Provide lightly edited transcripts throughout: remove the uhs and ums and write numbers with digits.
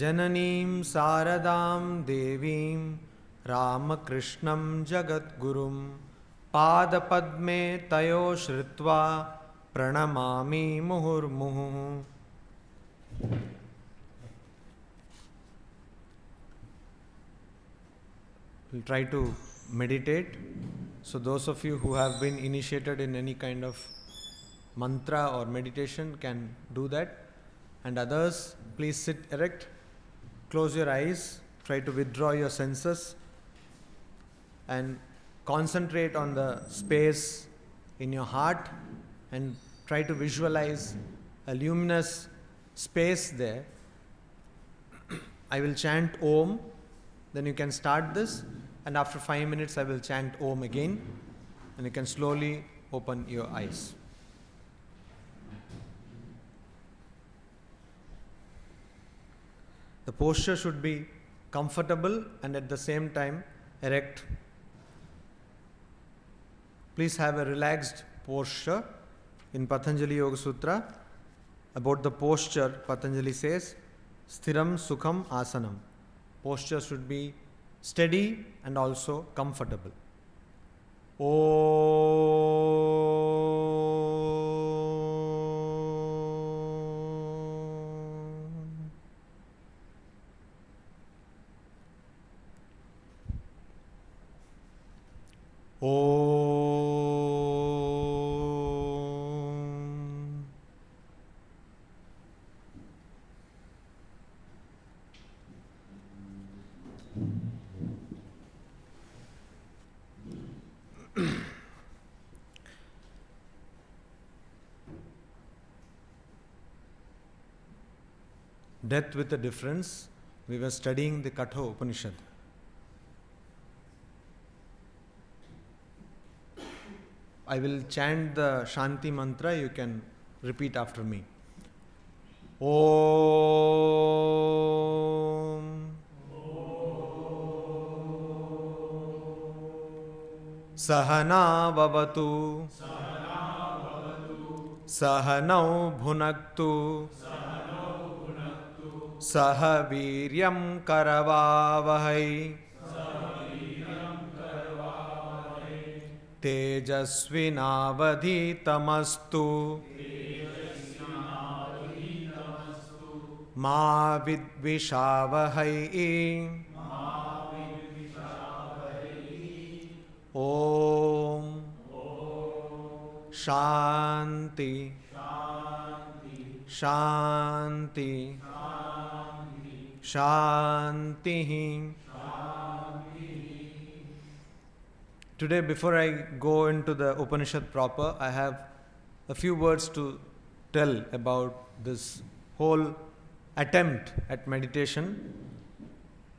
Jananim Saradam Devim Ramakrishnam Jagadgurum Padapadme Tayo Shritva Pranamami Muhurmuhu. We'll try to meditate. So those of you who have been initiated in any kind of mantra or meditation can do that. And others, please sit erect, close your eyes, try to withdraw your senses and concentrate on the space in your heart and try to visualize a luminous space there. I will chant Om, then you can start this, and after 5 minutes I will chant Om again, and you can slowly open your eyes. The posture should be comfortable and at the same time erect. Please have a relaxed posture. In Patanjali Yoga Sutra, about the posture, Patanjali says, Sthiram Sukham Asanam. Posture should be steady and also comfortable. Death with a difference. We were studying the Katha Upanishad. I will chant the Shanti mantra, you can repeat after me. Om Sahana Vavatu Sahanau Bhunaktu Saha Viryam Karavavahai Tejasvinavadhitamastu Ma Vidvishavahai. Om Shanti Shanti Shanti. Today, before I go into the Upanishad proper, I have a few words to tell about this whole attempt at meditation,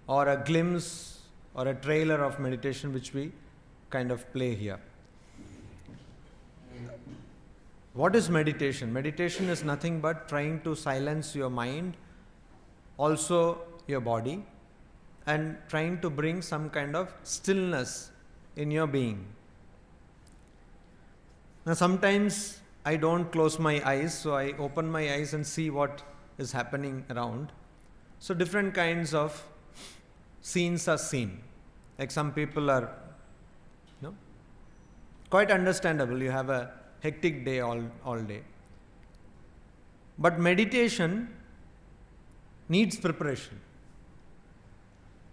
or a glimpse or a trailer of meditation which we kind of play here. What is meditation? Meditation is nothing but trying to silence your mind, also your body, and trying to bring some kind of stillness in your being. Now sometimes I don't close my eyes, so I open my eyes and see what is happening around. So different kinds of scenes are seen. Like some people are, quite understandable. You have a hectic day all day. But meditation needs preparation.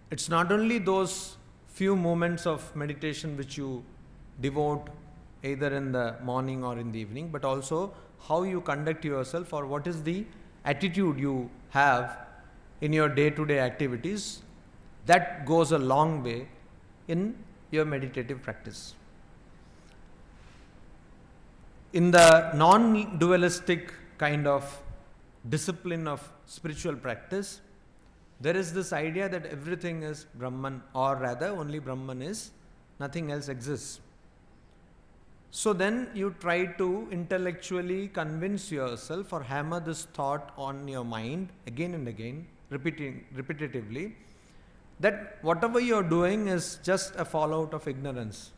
It's not only those few moments of meditation which you devote either in the morning or in the evening, but also how you conduct yourself or what is the attitude you have in your day-to-day activities. That goes a long way in your meditative practice. In the non-dualistic kind of discipline of spiritual practice, there is this idea that everything is Brahman, or rather only Brahman is, nothing else exists. So then you try to intellectually convince yourself or hammer this thought on your mind again and again, repetitively, that whatever you are doing is just a fallout of ignorance.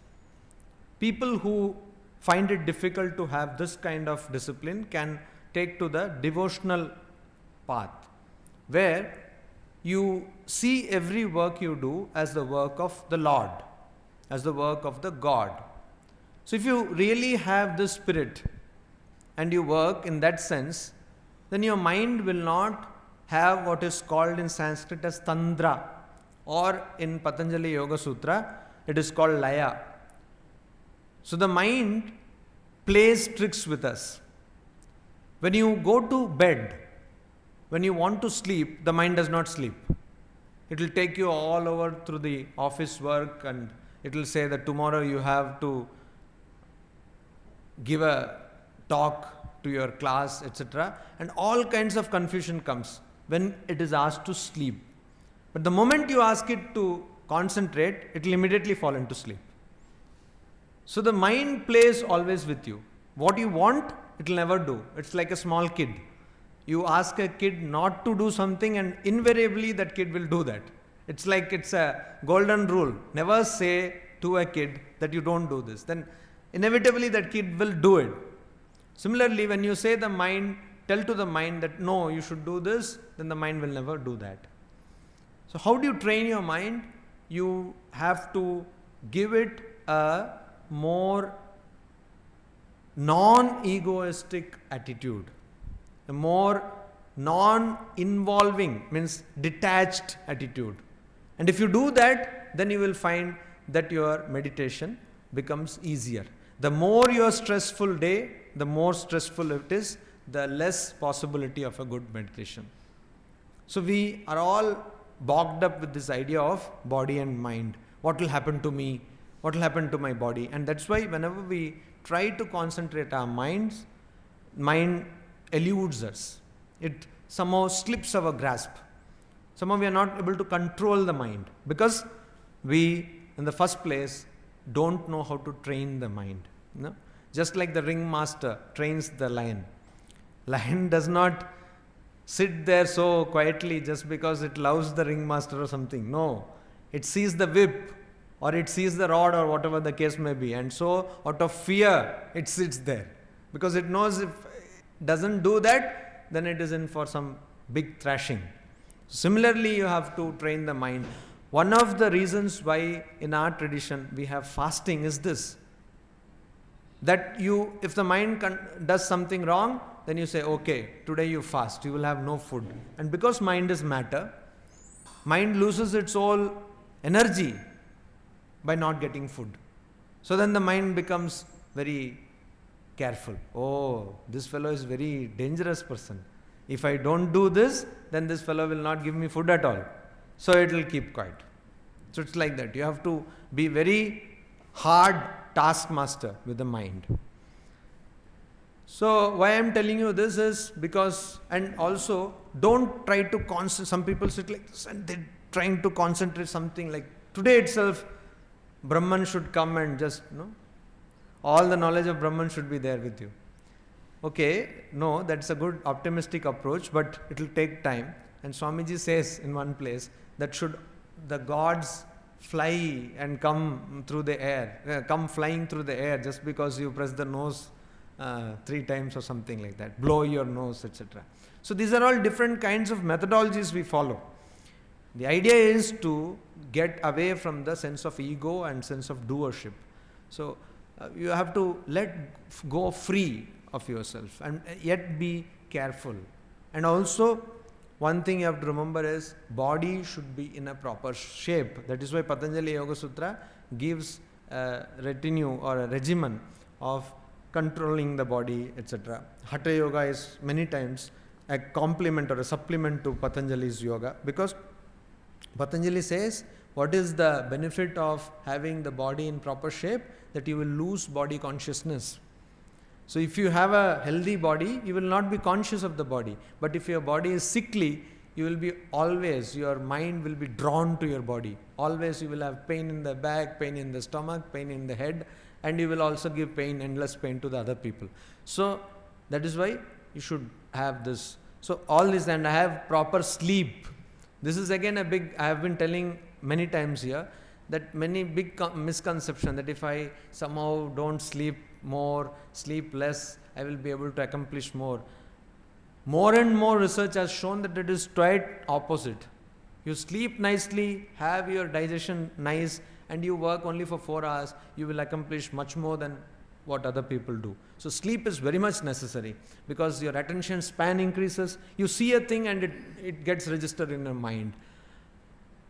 People who find it difficult to have this kind of discipline can take to the devotional path, where you see every work you do as the work of the Lord, as the work of the God. So if you really have this spirit and you work in that sense, then your mind will not have what is called in Sanskrit as Tandra, or in Patanjali Yoga Sutra, it is called Laya. So the mind plays tricks with us. When you go to bed, when you want to sleep, the mind does not sleep. It will take you all over through the office work, and it will say that tomorrow you have to give a talk to your class, etc. And all kinds of confusion comes when it is asked to sleep. But the moment you ask it to concentrate, it will immediately fall into sleep. So the mind plays always with you. What you want, it will never do. It's like a small kid. You ask a kid not to do something, and invariably that kid will do that. It's like it's a golden rule. Never say to a kid that you don't do this. Then inevitably that kid will do it. Similarly, when you say the mind, tell to the mind that no, you should do this, then the mind will never do that. So how do you train your mind? You have to give it a more non-egoistic attitude, a more non-involving, means detached attitude. And if you do that, then you will find that your meditation becomes easier. The more your stressful day, the more stressful it is, the less possibility of a good meditation. So we are all bogged up with this idea of body and mind. What will happen to me? What will happen to my body? And that's why whenever we try to concentrate our minds, mind eludes us. It somehow slips our grasp. Somehow we are not able to control the mind because we, in the first place, don't know how to train the mind. Just like the ringmaster trains the lion. Lion does not sit there so quietly just because it loves the ringmaster or something. No, it sees the whip or it sees the rod or whatever the case may be, and so out of fear it sits there because it knows if it doesn't do that, then it is in for some big thrashing. Similarly, you have to train the mind. One of the reasons why in our tradition we have fasting is this, that you, if the mind does something wrong, then you say, okay, today you fast, you will have no food. And because mind is matter, mind loses its whole energy by not getting food. So then the mind becomes very careful. Oh, this fellow is very dangerous person. If I don't do this, then this fellow will not give me food at all. So it will keep quiet. So it's like that. You have to be very hard taskmaster with the mind. So why I am telling you this is because, and also don't try to concentrate. Some people sit like this and they're trying to concentrate something like today itself, Brahman should come and just, all the knowledge of Brahman should be there with you. Okay, no, that's a good optimistic approach, but it will take time. And Swamiji says in one place that should the gods fly and come through the air, come flying through the air just because you press the nose 3 times or something like that, blow your nose, etc. So these are all different kinds of methodologies we follow. The idea is to get away from the sense of ego and sense of doership. So you have to let go free of yourself and yet be careful. And also one thing you have to remember is body should be in a proper shape. That is why Patanjali Yoga Sutra gives a retinue or a regimen of controlling the body, etc. Hatha Yoga is many times a complement or a supplement to Patanjali's yoga, because Patanjali says, what is the benefit of having the body in proper shape? That you will lose body consciousness. So if you have a healthy body, you will not be conscious of the body. But if your body is sickly, you will be always, your mind will be drawn to your body. Always you will have pain in the back, pain in the stomach, pain in the head, and you will also give pain, endless pain to the other people. So that is why you should have this. So all this, and I have proper sleep. This is again a big, I have been telling many times here, that many big misconception that if I somehow don't sleep more, sleep less, I will be able to accomplish more. More and more research has shown that it is quite opposite. You sleep nicely, have your digestion nice, and you work only for 4 hours, you will accomplish much more than what other people do. So sleep is very much necessary, because your attention span increases. You see a thing and it gets registered in your mind.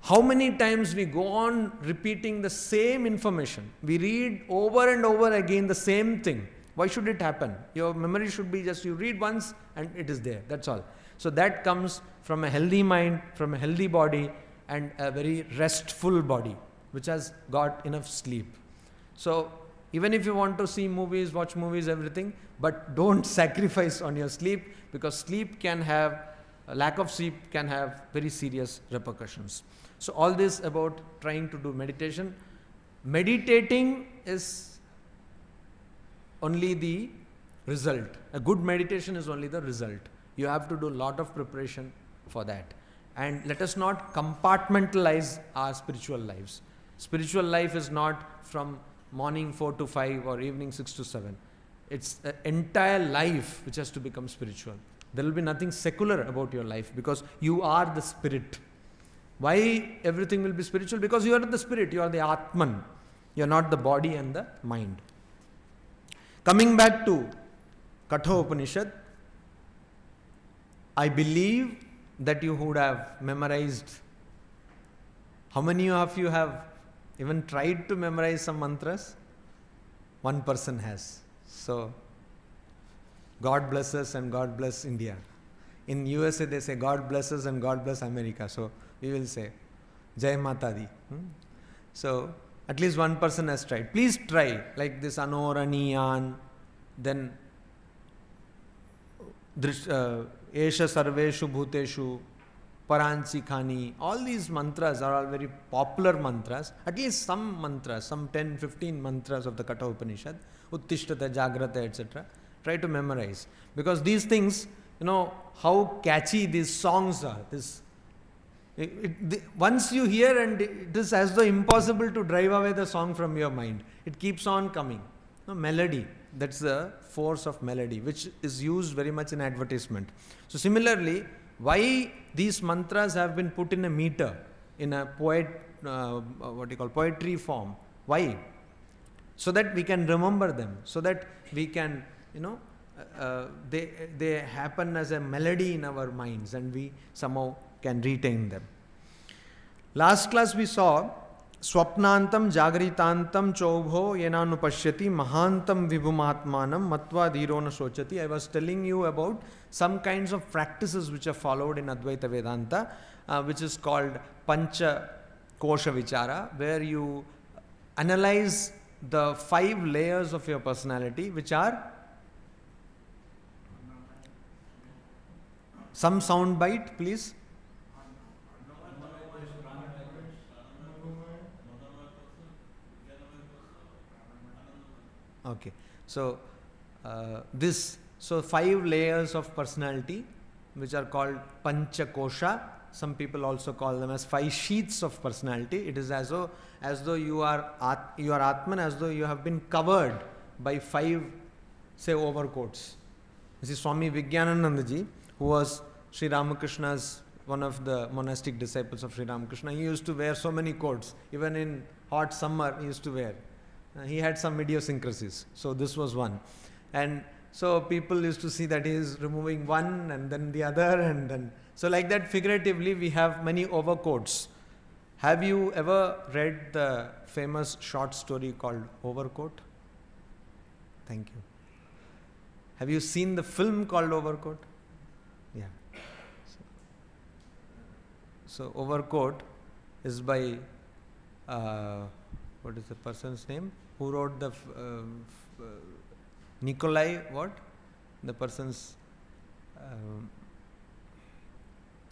How many times we go on repeating the same information? We read over and over again the same thing. Why should it happen? Your memory should be just you read once and it is there. That's all. So that comes from a healthy mind, from a healthy body, and a very restful body, which has got enough sleep. So even if you want to see movies, watch movies, everything, but don't sacrifice on your sleep, because sleep can have, lack of sleep can have very serious repercussions. So all this about trying to do meditation. Meditating is only the result. A good meditation is only the result. You have to do a lot of preparation for that. And let us not compartmentalize our spiritual lives. Spiritual life is not from morning 4 to 5 or evening 6 to 7. It's an entire life which has to become spiritual. There will be nothing secular about your life, because you are the spirit. Why everything will be spiritual? Because you are the spirit, you are the Atman. You are not the body and the mind. Coming back to Katha Upanishad, I believe that you would have memorized. How many of you have even tried to memorize some mantras? One person has. So, God bless us and God bless India. In USA they say God bless us and God bless America. So, we will say Jai Mata Di. So, at least one person has tried. Please try, like this Anoraniyan, then Esha Sarveshu Bhuteshu, Paranchi Khani. All these mantras are all very popular mantras. At least some mantras, some 10, 15 mantras of the Katha Upanishad, Uttishtata, Jagrata, etc. Try to memorize. Because these things, how catchy these songs are. Once you hear, and it is as though impossible to drive away the song from your mind. It keeps on coming. Melody, that's the force of melody, which is used very much in advertisement. So similarly, why these mantras have been put in a meter, in a poetry form? Why? So that we can remember them, so that we can, they happen as a melody in our minds, and we somehow can retain them. Last class we saw Swapnantam Jagritantam Chobho Yenanupashyati Mahantam Vibhumatmanam Matva Dhirona Sochati. I was telling you about some kinds of practices which are followed in Advaita Vedanta, which is called Pancha Kosha Vichara, where you analyze the 5 layers of your personality, which are some sound bite, please. Okay, so 5 layers of personality, which are called Pancha Kosha. Some people also call them as 5 sheets of personality. It is as though you are Atman, as though you have been covered by 5, say, overcoats. This is Swami Vijnananandaji, who was Sri Ramakrishna's, one of the monastic disciples of Sri Ramakrishna. He used to wear so many coats. Even in hot summer, he used to wear. He had some idiosyncrasies. So this was one. And so people used to see that he is removing one and then the other, and then, so like that figuratively we have many overcoats. Have you ever read the famous short story called Overcoat? Thank you. Have you seen the film called Overcoat? Yeah. So Overcoat is by what is the person's name? Who wrote the Nikolai, what? The person's...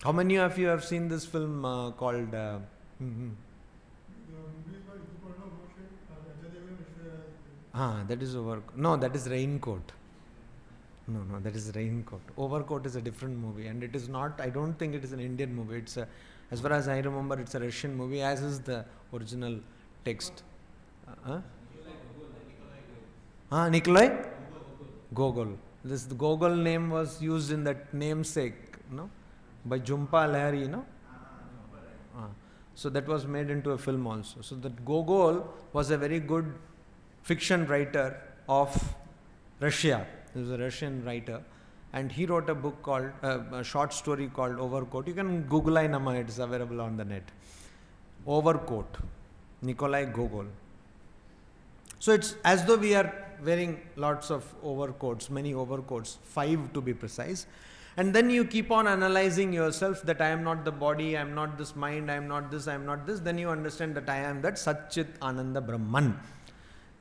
how many of you have seen this film called... that is Overcoat. No, that is Raincoat. No, that is Raincoat. Overcoat is a different movie, and it is not, I don't think it is an Indian movie. It's a, as far as I remember, it's a Russian movie, as is the original text. Nikolai? Gogol. The Gogol name was used in that namesake, by Jhumpa Lahiri, So that was made into a film also. So that Gogol was a very good fiction writer of Russia. He was a Russian writer. And he wrote a book called, a short story called Overcoat. You can Google Nama, it's available on the net. Overcoat, Nikolai Gogol. So it's as though we are wearing lots of overcoats, many overcoats, 5 to be precise. And then you keep on analyzing yourself that I am not the body, I am not this mind, I am not this, I am not this. Then you understand that I am that Satchit Ananda Brahman.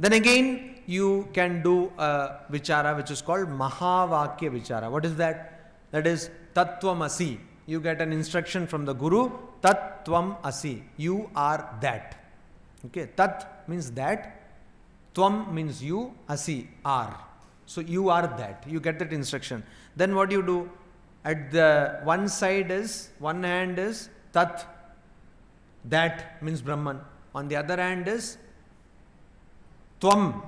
Then again, you can do a vichara which is called Mahavakya vichara. What is that? That is Tattvam Asi. You get an instruction from the Guru, Tattvam Asi. You are that. Okay, Tat means that, Tvam means you, Asi, are. So you are that. You get that instruction. Then what you do? At the one hand is Tat, that means Brahman. On the other hand is Tvam,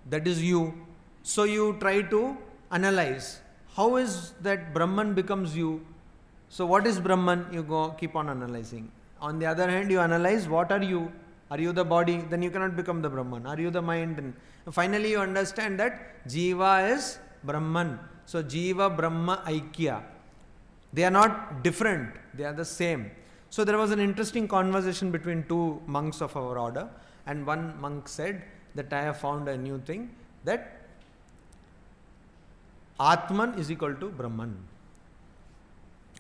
that is you. So you try to analyze. How is that Brahman becomes you? So what is Brahman? You keep on analyzing. On the other hand, you analyze what are you? Are you the body? Then you cannot become the Brahman. Are you the mind? And finally you understand that Jiva is Brahman. So Jiva Brahma Aikya. They are not different. They are the same. So there was an interesting conversation between 2 monks of our order. And one monk said that I have found a new thing, that Atman is equal to Brahman.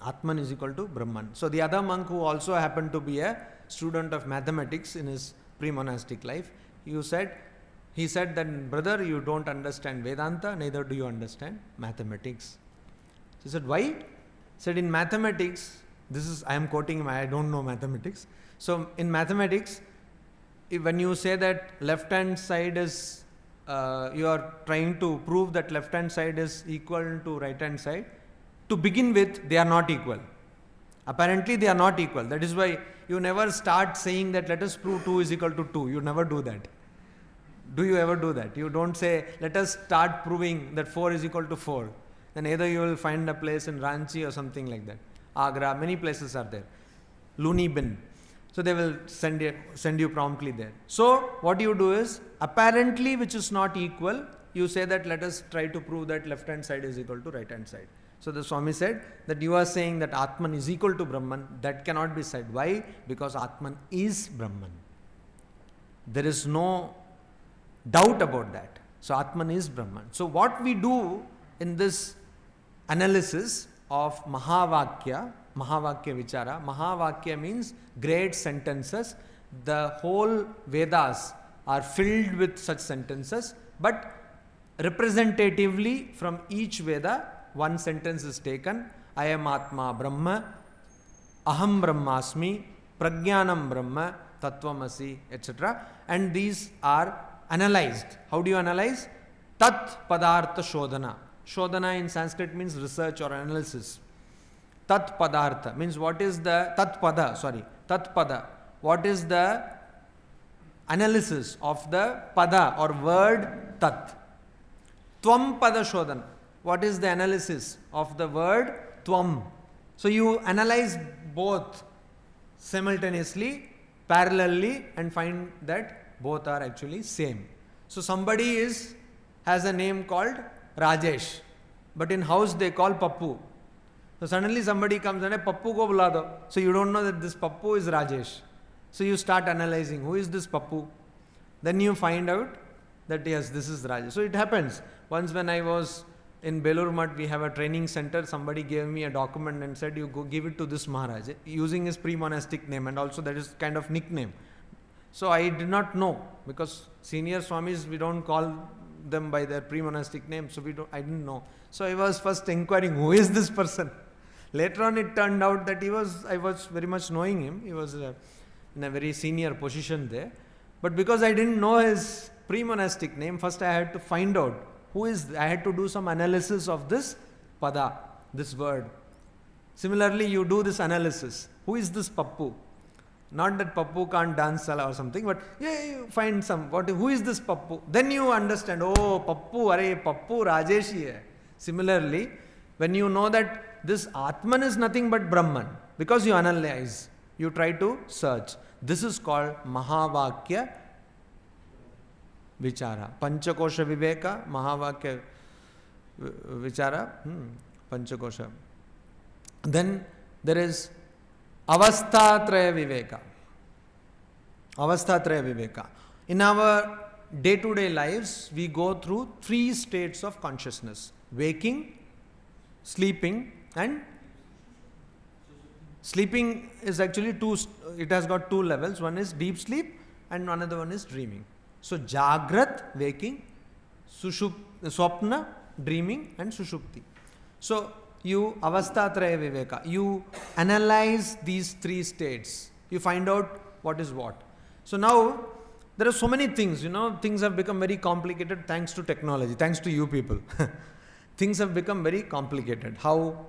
Atman is equal to Brahman. So the other monk, who also happened to be a student of mathematics in his pre-monastic life, he said that, brother, you don't understand Vedanta, neither do you understand mathematics. So he said, why? He said, in mathematics, I am quoting him, I don't know mathematics. So in mathematics, when you say that left hand side is, you are trying to prove that left hand side is equal to right hand side, to begin with, they are not equal. Apparently they are not equal. That is why you never start saying that let us prove 2 is equal to 2. You never do that. Do you ever do that? You don't say let us start proving that 4 is equal to 4. Then either you will find a place in Ranchi or something like that. Agra, many places are there. Loony bin. So they will send you promptly there. So what you do is, apparently which is not equal, you say that let us try to prove that left hand side is equal to right hand side. So the Swami said that you are saying that Atman is equal to Brahman. That cannot be said. Why? Because Atman is Brahman. There is no doubt about that. So Atman is Brahman. So what we do in this analysis of Mahavakya Vichara, Mahavakya means great sentences. The whole Vedas are filled with such sentences, but representatively from each Veda, one sentence is taken. I am Atma Brahma, Aham Brahmasmi, Prajnanam Brahma, Tattvamasi, etc. And these are analyzed. How do you analyze? Tat Padartha Shodhana. Shodhana in Sanskrit means research or analysis. Tat Padartha means what is the Tat Pada. What is the analysis of the Pada or word Tat? Tvam Pada Shodhana. What is the analysis of the word Tvam? So you analyze both simultaneously, parallelly, and find that both are actually same. So somebody has a name called Rajesh, but in house they call Pappu. So suddenly somebody comes and says, Pappu ko bula do. So you don't know that this Pappu is Rajesh. So you start analyzing, who is this Pappu? Then you find out that yes, this is Rajesh. So it happens. Once when I was in Belur Math, we have a training center. Somebody gave me a document and said, you go give it to this Maharaj, using his pre-monastic name, and also that is kind of nickname. So I did not know, because senior Swamis, we don't call them by their pre-monastic name, so I didn't know. So I was first inquiring, who is this person? Later on it turned out that I was very much knowing him. He was in a very senior position there. But because I didn't know his pre-monastic name, first I had to find out I had to do some analysis of this pada, this word. Similarly, you do this analysis. Who is this Pappu? Not that Pappu can't dance or something, but you find who is this Pappu? Then you understand, oh, Pappu Rajesh hai. Similarly, when you know that this Atman is nothing but Brahman, because you analyze, you try to search. This is called Mahavakya Vichara. Panchakosha Viveka, Mahavakya Vichara, Panchakosha. Then there is Avasthatraya Viveka. Avasthatraya Viveka. In our day-to-day lives, we go through 3 states of consciousness: waking, sleeping, and sleeping is actually it has got 2 levels. One is deep sleep and another one is dreaming. So Jagrat, waking, Swapna, dreaming, and Sushupti. So you Avasthatraya Viveka, you analyze these 3 states, you find out what is what. So now there are so many things, things have become very complicated thanks to technology, thanks to you people. Things have become very complicated. How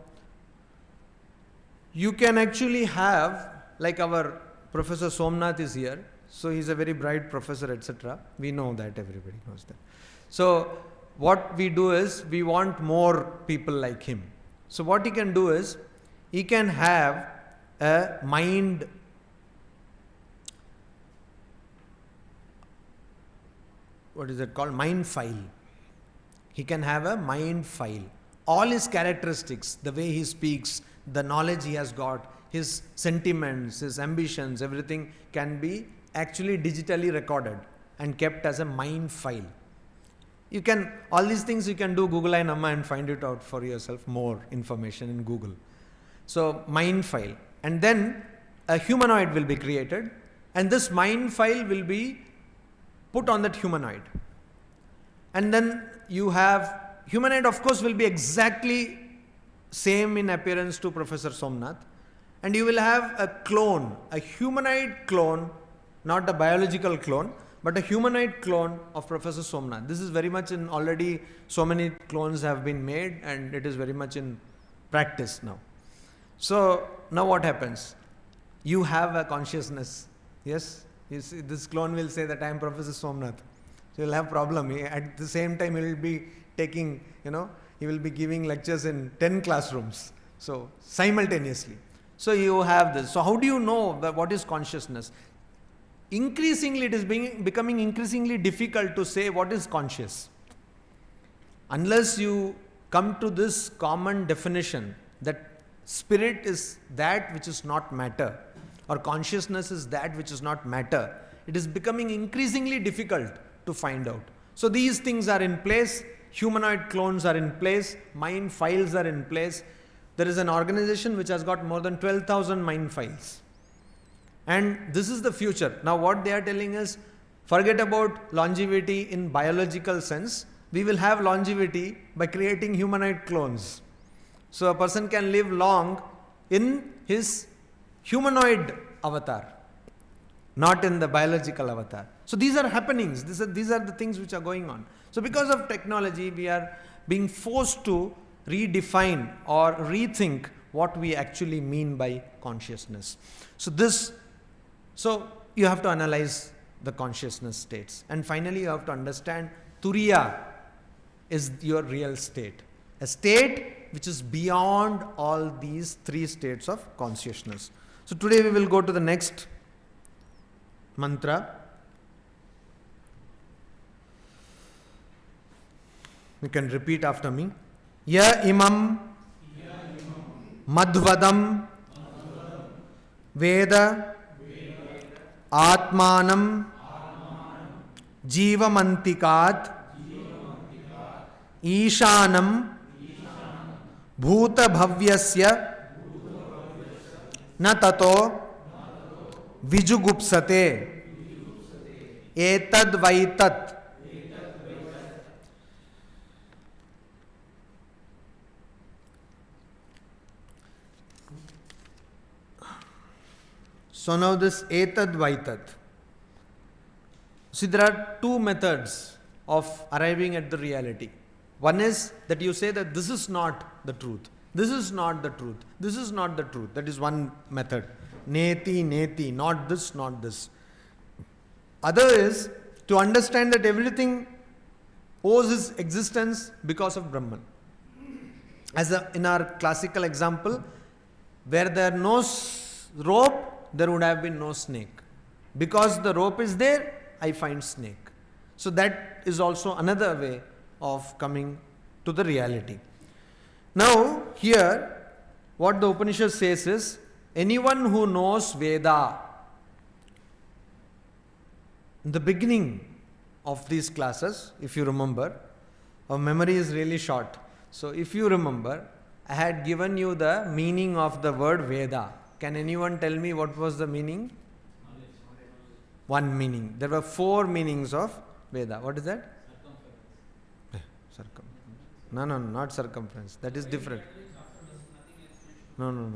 you can actually have, like our Professor Somnath is here, so he's a very bright professor, etc. We know that, everybody knows that. So what we do is, we want more people like him. So what he can do is, he can have a mind, what is it called? Mind file. He can have a mind file. All his characteristics, the way he speaks, the knowledge he has got, his sentiments, his ambitions, everything can be actually digitally recorded and kept as a mind file. You can, all these things you can do Google and Yama and find it out for yourself, more information in Google. So mind file. And then a humanoid will be created, and this mind file will be put on that humanoid. And then you have, humanoid of course will be exactly same in appearance to Professor Somnath, and you will have a clone, a humanoid clone, not a biological clone, but a humanoid clone of Professor Somnath. This is very much in, already so many clones have been made and it is very much in practice now. So now what happens? You have a consciousness. Yes? You see, this clone will say that I am Professor Somnath. So you'll have problem. At the same time he will be taking, he will be giving lectures in 10 classrooms. So simultaneously. So you have this. So how do you know what is consciousness? Increasingly it is becoming increasingly difficult to say what is conscious. Unless you come to this common definition that spirit is that which is not matter, or consciousness is that which is not matter, it is becoming increasingly difficult to find out. So these things are in place, humanoid clones are in place, mind files are in place. There is an organization which has got more than 12,000 mind files. And this is the future. Now what they are telling us, forget about longevity in biological sense. We will have longevity by creating humanoid clones. So a person can live long in his humanoid avatar, not in the biological avatar. So these are happenings. These are the things which are going on. So because of technology, we are being forced to redefine or rethink what we actually mean by consciousness. So you have to analyze the consciousness states. And finally you have to understand Turiya is your real state. A state which is beyond all these 3 states of consciousness. So today we will go to the next mantra. You can repeat after me. Ya imam madhvadam veda atmanam jivamantikat ishanam bhuta bhavyasya na tato vijugupsate etad vaitat. So now this etad vaitat. See, there are 2 methods of arriving at the reality. One is that you say that this is not the truth. This is not the truth. This is not the truth. That is one method. Neti, neti, not this, not this. Other is to understand that everything owes its existence because of Brahman. As in our classical example, where there is no rope, there would have been no snake. Because the rope is there, I find snake. So that is also another way of coming to the reality. Now, here, what the Upanishad says is, anyone who knows Veda, in the beginning of these classes, if you remember, our memory is really short. So if you remember, I had given you the meaning of the word Veda. Can anyone tell me what was the meaning? One meaning. There were 4 meanings of Veda. What is that? Circumference. No, not circumference. That is different. No.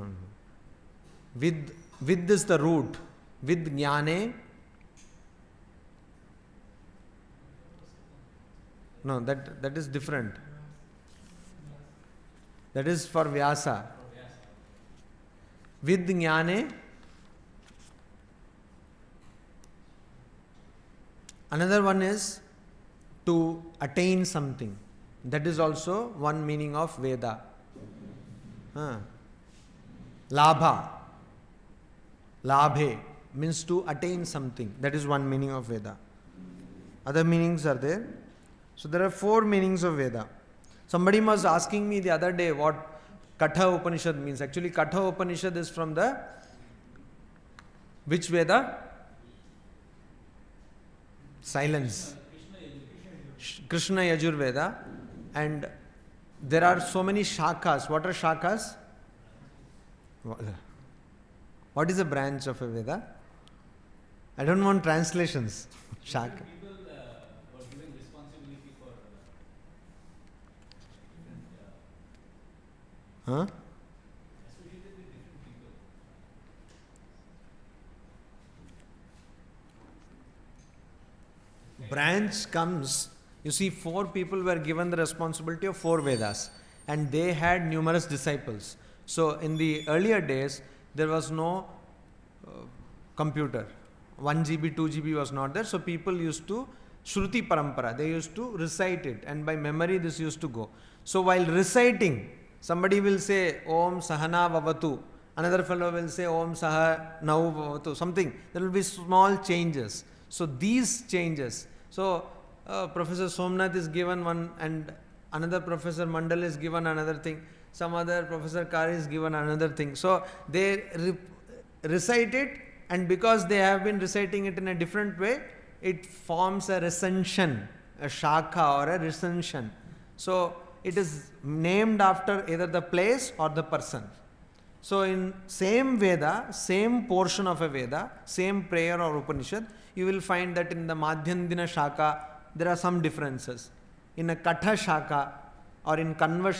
With is the root. With jnane. No, that is different. That is for Vyasa. With jnane. Another one is to attain something. That is also one meaning of Veda. Labha. Labhe means to attain something. That is one meaning of Veda. Other meanings are there. So there are 4 meanings of Veda. Somebody was asking me the other day what Katha Upanishad means. Actually, Katha Upanishad is from the which Veda? Silence. Krishna Yajurveda. And there are so many shakhas. What are shakhas? What is a branch of a Veda? I don't want translations. Shakha. People were given responsibility for associated with different people. Branch comes, you see, 4 people were given the responsibility of 4 Vedas and they had numerous disciples. So in the earlier days, there was no computer. 1 GB, 2 GB was not there. So people used to Shruti Parampara. They used to recite it and by memory this used to go. So while reciting, somebody will say Om Sahana Vavatu. Another fellow will say Om Saha Nau Vavatu. Something. There will be small changes. So these changes. So Professor Somnath is given one and another Professor Mandal is given another thing. Some other Professor Kari is given another thing. So they recite it and because they have been reciting it in a different way, it forms a recension, a shakha or a recension. So it is named after either the place or the person. So in same Veda, same portion of a Veda, same prayer or Upanishad, you will find that in the Madhyandina Shaka, there are some differences. In a Katha Shaka or in Kanva